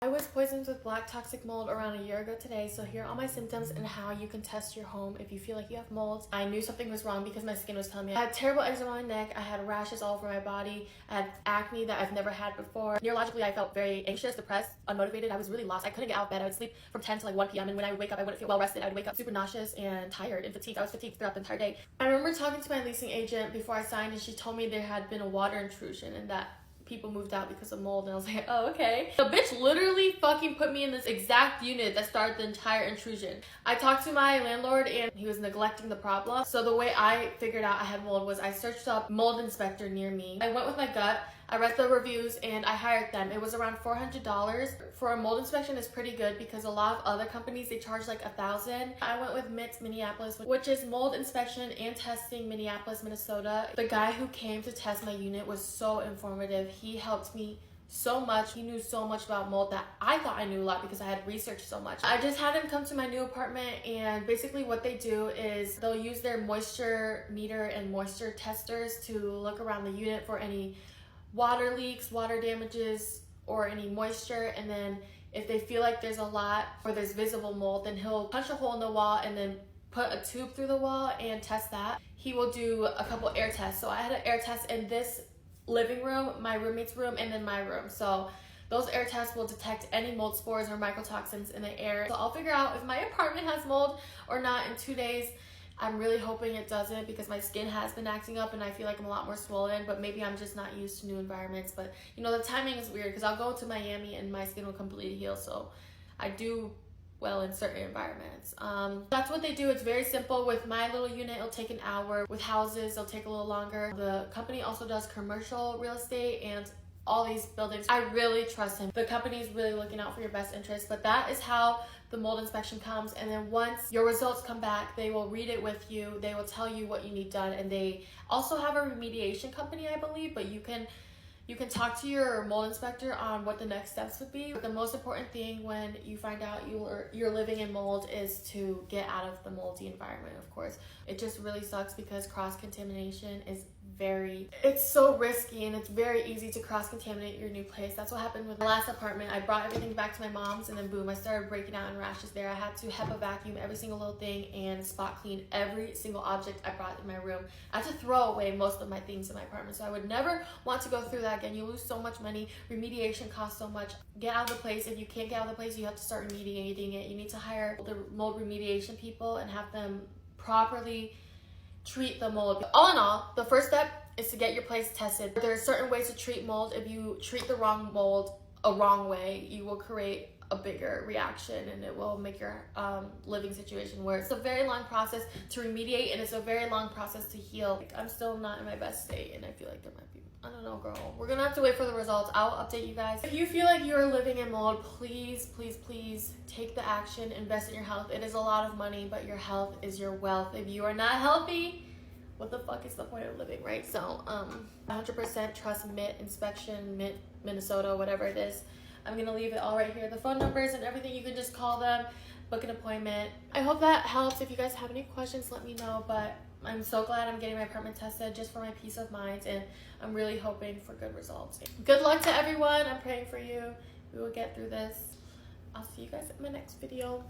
I was poisoned with black toxic mold around a year ago today, so here are all my symptoms and how you can test your home if you feel like you have mold. I knew something was wrong because my skin was telling me. I had terrible eczema on my neck, I had rashes all over my body, I had acne that I've never had before. Neurologically, I felt very anxious, depressed, unmotivated. I was really lost. I couldn't get out of bed. I would sleep from 10 to like 1 p.m. and when I would wake up, I wouldn't feel well rested. I would wake up super nauseous and tired and fatigued. I was fatigued throughout the entire day. I remember talking to my leasing agent before I signed and she told me there had been a water intrusion and that people moved out because of mold, and I was like, oh, okay. The bitch literally fucking put me in this exact unit that started the entire intrusion. I talked to my landlord and he was neglecting the problem. So the way I figured out I had mold was I searched up mold inspector near me. I went with my gut, I read the reviews, and I hired them. It was around $400. For a mold inspection is pretty good because a lot of other companies, they charge like $1,000. I went with MITS Minneapolis, which is mold inspection and testing Minneapolis, Minnesota. The guy who came to test my unit was so informative. He helped me so much. He knew so much about mold that I thought I knew a lot because I had researched so much. I just had him come to my new apartment, and basically what they do is they'll use their moisture meter and moisture testers to look around the unit for any water leaks, water damages, or any moisture, and then if they feel like there's a lot or there's visible mold, then he'll punch a hole in the wall and then put a tube through the wall and test that. He will do a couple air tests. So I had an air test in this living room, my roommate's room, and then my room. So those air tests will detect any mold spores or mycotoxins in the air. So I'll figure out if my apartment has mold or not in 2 days. I'm really hoping it doesn't because my skin has been acting up and I feel like I'm a lot more swollen, but maybe I'm just not used to new environments. But you know, the timing is weird because I'll go to Miami and my skin will completely heal. So I do well in certain environments. That's what they do. It's very simple. With my little unit, it'll take an hour. With houses, it'll take a little longer. The company also does commercial real estate and all these buildings. I really trust him. The company is really looking out for your best interest, but that is how the mold inspection comes. And then once your results come back, they will read it with you. They will tell you what you need done. And they also have a remediation company, I believe, but you can talk to your mold inspector on what the next steps would be. The most important thing when you find out you're living in mold is to get out of the moldy environment, of course. It just really sucks because cross-contamination is it's so risky and it's very easy to cross-contaminate your new place. That's what happened with my last apartment. I brought everything back to my mom's and then boom, I started breaking out in rashes there. I had to HEPA vacuum every single little thing and spot clean every single object I brought in my room. I had to throw away most of my things in my apartment, so I would never want to go through that again. You lose so much money. Remediation costs so much. Get out of the place. If you can't get out of the place, you have to start remediating it. You need to hire the mold remediation people and have them properly treat the mold. All in all, the first step is to get your place tested. There are certain ways to treat mold. If you treat the wrong mold a wrong way, you will create a bigger reaction and it will make your living situation worse. It's a very long process to remediate and it's a very long process to heal. I'm still not in my best state and I feel like there might be, I don't know, girl. We're gonna have to wait for the results. I'll update you guys. If you feel like you're living in mold, please, please, please take the action, invest in your health. It is a lot of money, but your health is your wealth. If you are not healthy, what the fuck is the point of living, right? So, 100% trust MIT Inspection, MIT Minnesota, whatever it is. I'm gonna leave it all right here. The phone numbers and everything, you can just call them, book an appointment. I hope that helps. If you guys have any questions, let me know, but I'm so glad I'm getting my apartment tested just for my peace of mind, and I'm really hoping for good results. Good luck to everyone. I'm praying for you. We will get through this. I'll see you guys in my next video.